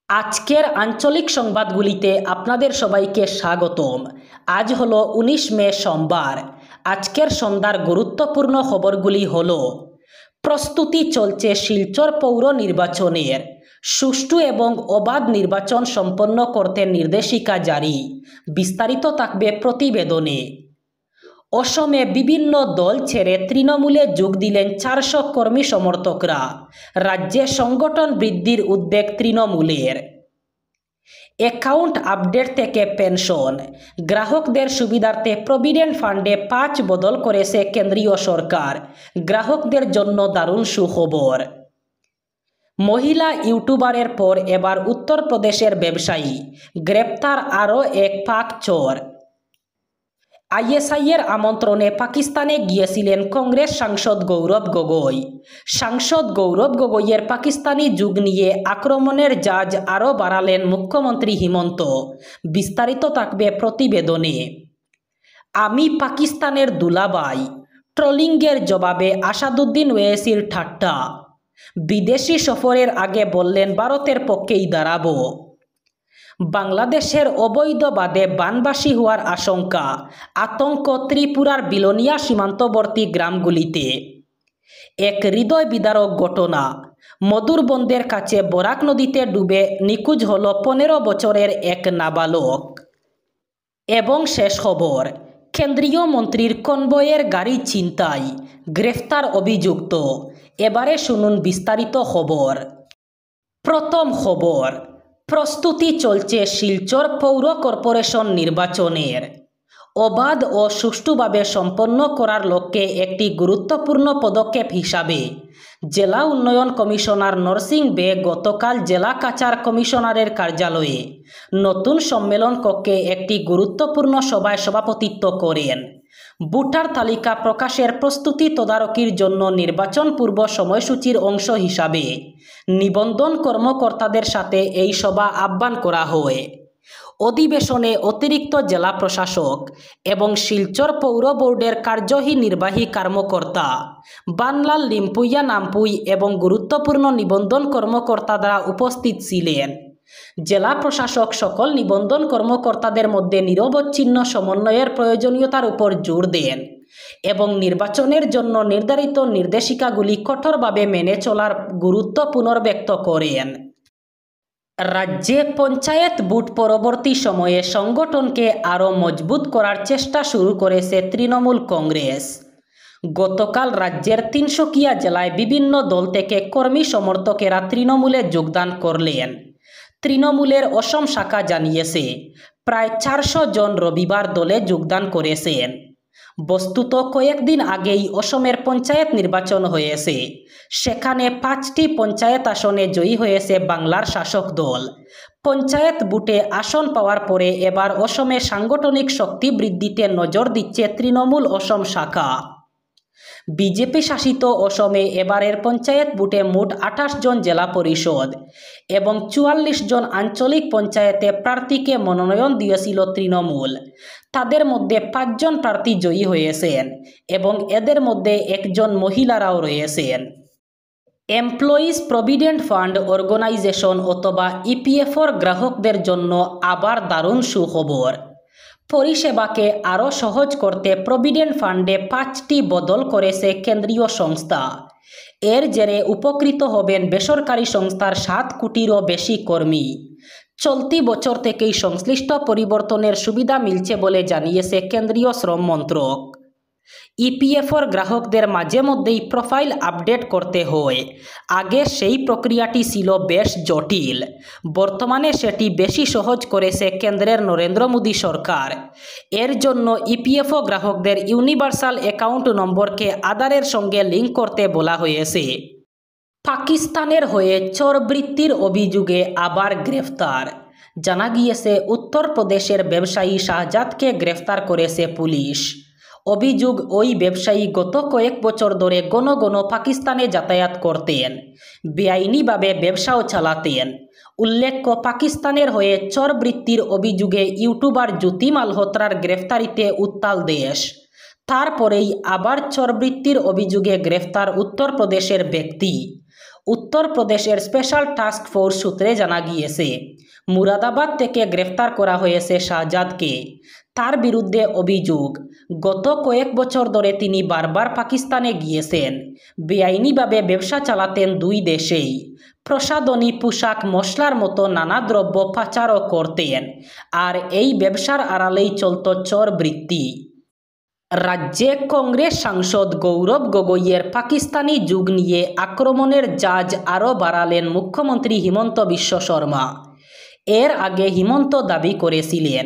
আজকের আঞ্চলিক সংবাদগুলিতে আপনাদের সবাইকে স্বাগতম। আজ হলো 19 মে সোমবার। আজকের সন্ধ্যার গুরুত্বপূর্ণ খবরগুলি হলো: প্রস্তুতি চলছে শিলচর পৌর নির্বাচনের, সুষ্ঠু এবং অবাধ নির্বাচন সম্পন্ন করতে নির্দেশিকা জারি। বিস্তারিত থাকবে প্রতিবেদনে। অসমে বিভিন্ন দল ছেড়ে তৃণমূলে যোগ দিলেন 400 কর্মী সমর্থকরা। রাজ্যে সংগঠন বৃদ্ধির উদ্বেগ তৃণমূলের। অ্যাকাউন্ট আপডেট থেকে পেনশন, গ্রাহকদের সুবিধার্থে প্রভিডেন্ট ফান্ডে 5 বদল করেছে কেন্দ্রীয় সরকার। গ্রাহকদের জন্য দারুণ সুখবর। মহিলা ইউটিউবারের পর এবার উত্তরপ্রদেশের ব্যবসায়ী, গ্রেপ্তার আরও এক পাক চোর। আইএসআইয়ের আমন্ত্রণে পাকিস্তানে গিয়েছিলেন কংগ্রেস সাংসদ গৌরব গগৈ। সাংসদ গৌরব গগৈয়ের পাকিস্তানি যুগ নিয়ে আক্রমণের জাজ আরও বাড়ালেন মুখ্যমন্ত্রী হিমন্ত। বিস্তারিত থাকবে প্রতিবেদনে। আমি পাকিস্তানের দুলাভাই, ট্রোলিংয়ের জবাবে আসাদুদ্দিন ওয়েসির ঠাট্টা। বিদেশি সফরের আগে বললেন ভারতের পক্ষেই দাঁড়াবো। বাংলাদেশের অবৈধবাদে বানবাসী হওয়ার আশঙ্কা, আতঙ্ক ত্রিপুরার বিলোনিয়া সীমান্তবর্তী গ্রামগুলিতে। এক হৃদয় বিদারক ঘটনা, মধুরবন্দের কাছে বরাক নদীতে ডুবে নিখোঁজ হল 15 বছরের এক নাবালক। এবং শেষ খবর, কেন্দ্রীয় মন্ত্রীর কনভয়ের গাড়ি ছিনতাই, গ্রেফতার অভিযুক্ত। এবারে শুনুন বিস্তারিত খবর। প্রথম খবর, প্রস্তুতি চলছে শিলচর পৌর কর্পোরেশন নির্বাচনের। অবাধ ও সুষ্ঠুভাবে সম্পন্ন করার লক্ষ্যে একটি গুরুত্বপূর্ণ পদক্ষেপ হিসাবে জেলা উন্নয়ন কমিশনার নরসিং বে গতকাল জেলা কাচার কমিশনারের কার্যালয়ে নতুন সম্মেলন কক্ষে একটি গুরুত্বপূর্ণ সভায় সভাপতিত্ব করেন। ভোটার তালিকা প্রকাশের প্রস্তুতি তদারকির জন্য নির্বাচন পূর্ব সময়সূচির অংশ হিসাবে নিবন্ধন কর্মকর্তাদের সাথে এই সভা আহ্বান করা হয়। অধিবেশনে অতিরিক্ত জেলা প্রশাসক এবং শিলচর পৌর বোর্ডের কার্যবাহী নির্বাহী কর্মকর্তা বানলাল লিম্পুইয়া নামপুই এবং গুরুত্বপূর্ণ নিবন্ধন কর্মকর্তারা উপস্থিত ছিলেন। জেলা প্রশাসক সকল নিবন্ধন কর্মকর্তাদের মধ্যে নিরবচ্ছিন্ন সমন্বয়ের প্রয়োজনীয়তার উপর জোর দেন এবং নির্বাচনের জন্য নির্ধারিত নির্দেশিকাগুলি কঠোরভাবে মেনে চলার গুরুত্ব পুনর্ব্যক্ত করেন। রাজ্যে পঞ্চায়েত ভোট পরবর্তী সময়ে সংগঠনকে আরও মজবুত করার চেষ্টা শুরু করেছে তৃণমূল কংগ্রেস। গতকাল রাজ্যের 300 জেলায় বিভিন্ন দল থেকে কর্মী সমর্থকেরা তৃণমূলে যোগদান করলেন। তৃণমূলের অসম শাখা জানিয়েছে প্রায় 400 জন রবিবার দলে যোগদান করেছেন। বস্তুত কয়েকদিন আগেই অসমের পঞ্চায়েত নির্বাচন হয়েছে। সেখানে 5টি পঞ্চায়েত আসনে জয়ী হয়েছে বাংলার শাসক দল। পঞ্চায়েত ভোটে আসন পাওয়ার পরে এবার অসমে সাংগঠনিক শক্তি বৃদ্ধিতে নজর দিচ্ছে তৃণমূল অসম শাখা। বিজেপি শাসিত অসমে এবারের পঞ্চায়েত ভোটে মোট 28 জন জেলা পরিষদ এবং 44 জন আঞ্চলিক পঞ্চায়েতে প্রার্থীকে মনোনয়ন দিয়েছিল তৃণমূল। তাদের মধ্যে 5 জন প্রার্থী জয়ী হয়েছেন এবং এদের মধ্যে একজন মহিলারাও রয়েছেন। এমপ্লয়িজ প্রভিডেন্ট ফান্ড অর্গানাইজেশন অথবা ইপিএফওর গ্রাহকদের জন্য আবার দারুণ সুখবর। পরিষেবাকে আরও সহজ করতে প্রভিডেন্ট ফান্ডে 5টি বদল করেছে কেন্দ্রীয় সংস্থা। এর জেরে উপকৃত হবেন বেসরকারি সংস্থার 7 কোটিরও বেশি কর্মী। চলতি বছর থেকেই সংশ্লিষ্ট পরিবর্তনের সুবিধা মিলছে বলে জানিয়েছে কেন্দ্রীয় শ্রম মন্ত্রক। ইপিএফওর গ্রাহকদের মাঝে মধ্যেই প্রোফাইল আপডেট করতে হয়। আগে সেই প্রক্রিয়াটি ছিল বেশ জটিল। বর্তমানে সেটি বেশি সহজ করেছে কেন্দ্রের নরেন্দ্র মোদী সরকার। এর জন্য ইপিএফও গ্রাহকদের ইউনিভার্সাল অ্যাকাউন্ট নম্বরকে আধারের সঙ্গে লিঙ্ক করতে বলা হয়েছে। পাকিস্তানের হয়ে চোরবৃত্তির অভিযোগে আবার গ্রেফতার। জানা গিয়েছে উত্তরপ্রদেশের ব্যবসায়ী শাহজাদকে গ্রেফতার করেছে পুলিশ। অভিযোগ, ওই ব্যবসায়ী গত কয়েক বছর ধরে ঘন ঘন পাকিস্তানে যাতায়াত করতেন, বেআইনিভাবে ব্যবসাও চালাতেন। উল্লেখ্য, পাকিস্তানের হয়ে চোরবৃত্তির অভিযোগে ইউটিউবার জ্যোতি মালহোত্রার গ্রেফতারিতে উত্তাল দেশ। তারপরেই আবার চোরবৃত্তির অভিযোগে গ্রেফতার উত্তরপ্রদেশের ব্যক্তি। উত্তরপ্রদেশের স্পেশাল টাস্ক ফোর্স সূত্রে জানা গিয়েছে, মুরাদাবাদ থেকে গ্রেফতার করা হয়েছে শাহজাদকে। তার বিরুদ্ধে অভিযোগ, গত কয়েক বছর ধরে তিনি বারবার পাকিস্তানে গিয়েছেন। বেআইনিভাবে ব্যবসা চালাতেন দুই দেশেই। প্রসাধনী, পোশাক, মশলার মতো নানা দ্রব্য পাচারও করতেন। আর এই ব্যবসার আড়ালেই চলত চোরবৃত্তি। রাজ্যে কংগ্রেস সাংসদ গৌরব গগৈয়ের পাকিস্তানি যুগ নিয়ে আক্রমণের জাজ আরও বাড়ালেন মুখ্যমন্ত্রী হিমন্ত বিশ্ব শর্মা। এর আগে হিমন্ত দাবি করেছিলেন,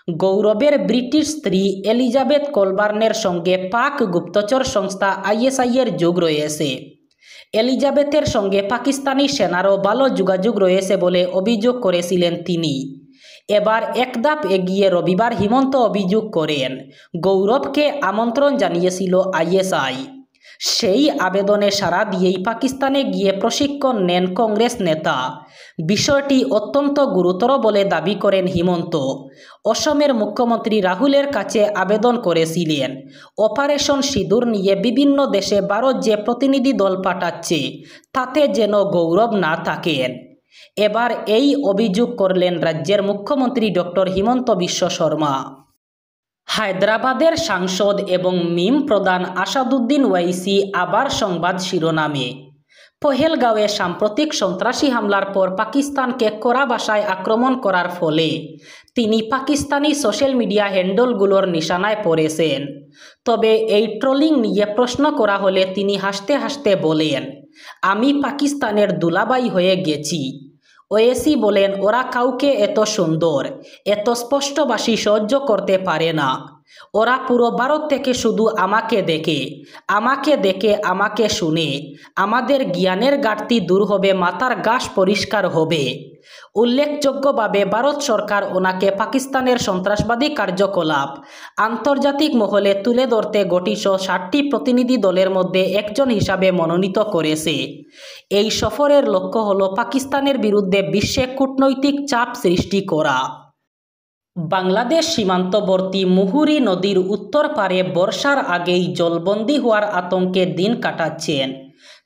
গৌরবের ব্রিটিশ স্ত্রী এলিজাবেথ কোলবার্নের সঙ্গে পাক গুপ্তচর সংস্থা আইএসআইয়ের যোগ রয়েছে। এলিজাবেথের সঙ্গে পাকিস্তানি সেনারও ভালো যোগাযোগ রয়েছে বলে অভিযোগ করেছিলেন তিনি। এবার এক ধাপ এগিয়ে রবিবার হিমন্ত অভিযোগ করেন, গৌরবকে আমন্ত্রণ জানিয়েছিল আইএসআই। সেই আবেদনে সাড়া দিয়েই পাকিস্তানে গিয়ে প্রশিক্ষণ নেন কংগ্রেস নেতা। বিষয়টি অত্যন্ত গুরুতর বলে দাবি করেন হিমন্ত। অসমের মুখ্যমন্ত্রী রাহুলের কাছে আবেদন করেছিলেন, অপারেশন সিঁদুর নিয়ে বিভিন্ন দেশে ভারত যে প্রতিনিধি দল পাঠাচ্ছে তাতে যেন গৌরব না থাকেন। এবার এই অভিযোগ করলেন রাজ্যের মুখ্যমন্ত্রী ডক্টর হিমন্ত বিশ্ব শর্মা। হায়দ্রাবাদের সাংসদ এবং মিম প্রধান আসাদুদ্দিন ওয়াইসি আবার সংবাদ শিরোনামে। পহেলগাঁওয়ে সাম্প্রতিক সন্ত্রাসী হামলার পর পাকিস্তানকে কড়া ভাষায় আক্রমণ করার ফলে তিনি পাকিস্তানি সোশ্যাল মিডিয়া হ্যান্ডলগুলোর নিশানায় পড়েছেন। তবে এই ট্রোলিং নিয়ে প্রশ্ন করা হলে তিনি হাসতে হাসতে বলেন, আমি পাকিস্তানের দুলাবাই হয়ে গেছি। ওয়েসি বলেন, ওরা কাউকে এত সুন্দর, এত স্পষ্টভাষী সহ্য করতে পারে না। ওরা পুরো ভারত থেকে শুধু আমাকে দেখে আমাকে শুনে। আমাদের জ্ঞানের ঘাটতি দূর হবে, মাথার ঘাস পরিষ্কার হবে। উল্লেখযোগ্যভাবে ভারত সরকার ওনাকে পাকিস্তানের সন্ত্রাসবাদী কার্যকলাপ আন্তর্জাতিক মহলে তুলে ধরতে গঠিত 60টি প্রতিনিধি দলের মধ্যে একজন হিসাবে মনোনীত করেছে। এই সফরের লক্ষ্য হল পাকিস্তানের বিরুদ্ধে বিশ্বে কূটনৈতিক চাপ সৃষ্টি করা। বাংলাদেশ সীমান্তবর্তী মুহুরী নদীর উত্তর পারে বর্ষার আগেই জলবন্দী হওয়ার আতঙ্কে দিন কাটাচ্ছেন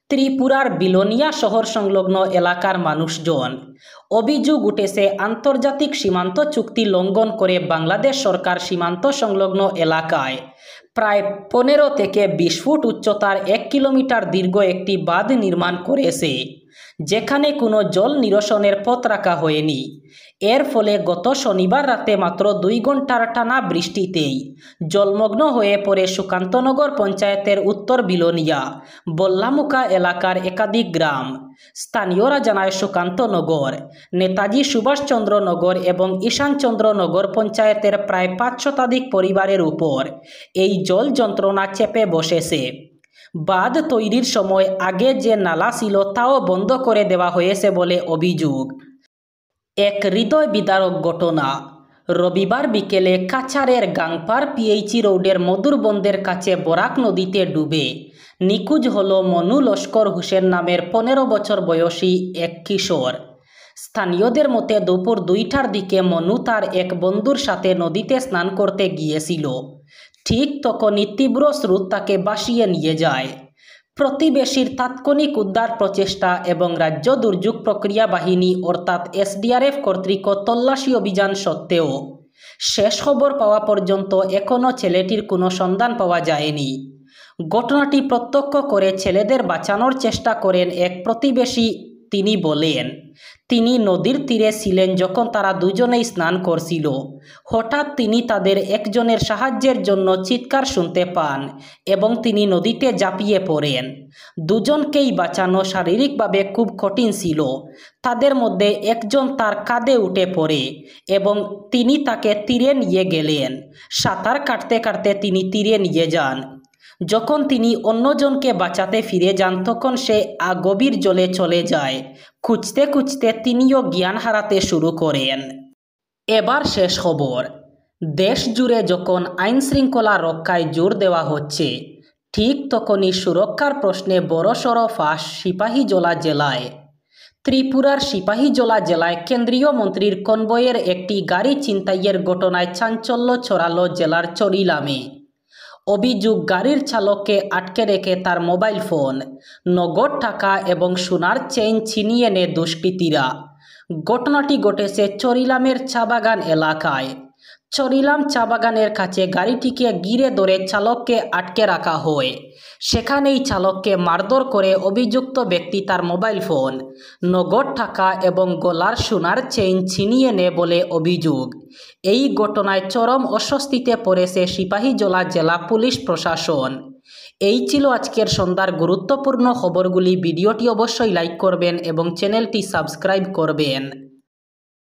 ত্রিপুরার বিলোনিয়া শহর সংলগ্ন এলাকার মানুষজন। অভিযোগ উঠেছে, আন্তর্জাতিক সীমান্ত চুক্তি লঙ্ঘন করে বাংলাদেশ সরকার সীমান্ত সংলগ্ন এলাকায় প্রায় 15 থেকে 20 ফুট উচ্চতার 1 কিলোমিটার দীর্ঘ একটি বাঁধ নির্মাণ করেছে, যেখানে কোনো জল নিরসনের পথ রাখা হয়নি। এর ফলে গত শনিবার রাতে মাত্র 2 ঘন্টার টানা বৃষ্টিতেই জলমগ্ন হয়ে পড়ে সুকান্তনগর পঞ্চায়েতের উত্তর বিলোনিয়া বল্লামুখা এলাকার একাধিক গ্রাম। স্থানীয়রা জানায়, সুকান্তনগর, নেতাজি সুভাষচন্দ্র নগর এবং ঈশানচন্দ্র নগর পঞ্চায়েতের প্রায় 5 শতাধিক পরিবারের উপর এই জল যন্ত্রণা চেপে বসেছে। বাঁধ তৈরির সময় আগে যে নালা ছিল তাও বন্ধ করে দেওয়া হয়েছে বলে অভিযোগ। এক হৃদয় বিদারক ঘটনা। রবিবার বিকেলে কাছাড়ের গাংপার পিএইচি রোডের মধুরবন্দের কাছে বরাক নদীতে ডুবে নিখোঁজ হল মনু লস্কর হোসেন নামের 15 বছর বয়সী এক কিশোর। স্থানীয়দের মতে দুপুর 2টার দিকে মনু তার এক বন্ধুর সাথে নদীতে স্নান করতে গিয়েছিল। ঠিক তখনই তীব্র স্রোত তাকে ভাসিয়ে নিয়ে যায়। প্রতিবেশীর তাৎক্ষণিক উদ্ধার প্রচেষ্টা এবং রাজ্য দুর্যোগ প্রক্রিয়া বাহিনী অর্থাৎ এসডিআরএফ কর্তৃক তল্লাশি অভিযান সত্ত্বেও শেষ খবর পাওয়া পর্যন্ত এখনও ছেলেটির কোনো সন্ধান পাওয়া যায়নি। ঘটনাটি প্রত্যক্ষ করে ছেলেদের বাঁচানোর চেষ্টা করেন এক প্রতিবেশী। তিনি বলেন, তিনি নদীর তীরে ছিলেন যখন তারা দুজনেই স্নান করছিল। হঠাৎ তিনি তাদের একজনের সাহায্যের জন্য চিৎকার শুনতে পান এবং তিনি নদীতে ঝাঁপিয়ে পড়েন। দুজনকেই বাঁচানো শারীরিকভাবে খুব কঠিন ছিল। তাদের মধ্যে একজন তার কাঁধে উঠে পড়ে এবং তিনি তাকে তীরে নিয়ে গেলেন। সাঁতার কাটতে কাটতে তিনি তীরে নিয়ে যান। যখন তিনি অন্যজনকে বাঁচাতে ফিরে যান তখন সে গভীর জলে চলে যায়। খুঁজতে খুঁজতে তিনিও জ্ঞান হারাতে শুরু করেন। এবার শেষ খবর। দেশ জুড়ে যখন আইন শৃঙ্খলা রক্ষায় জোর দেওয়া হচ্ছে, ঠিক তখনই সুরক্ষার প্রশ্নে বড়সড় ফাঁস সিপাহীজলা জেলায়। ত্রিপুরার সিপাহীজলা জেলায় কেন্দ্রীয় মন্ত্রীর কনভয়ের একটি গাড়ি ছিনতাইয়ের ঘটনায় চাঞ্চল্য ছড়ালো জেলার চরিলামে। অভিযোগ, গাড়ির চালককে আটকে রেখে তার মোবাইল ফোন, নগদ টাকা এবং সোনার চেইন ছিনিয়ে নেয় দুষ্কৃতীরা। ঘটনাটি ঘটেছে চরিলামের চা বাগান এলাকায়। চরিলাম চা বাগানের কাছে গাড়িটিকে ঘিরে ধরে চালককে আটকে রাখা হয়। সেখানেই চালককে মারধর করে অভিযুক্ত ব্যক্তি তার মোবাইল ফোন, নগদ টাকা এবং গলার সোনার চেইন ছিনিয়ে নেয় বলে অভিযোগ। এই ঘটনায় চরম অস্বস্তিতে পড়েছে সিপাহীজলা জেলা পুলিশ প্রশাসন। এই ছিল আজকের সন্ধ্যার গুরুত্বপূর্ণ খবরগুলি। ভিডিওটি অবশ্যই লাইক করবেন এবং চ্যানেলটি সাবস্ক্রাইব করবেন।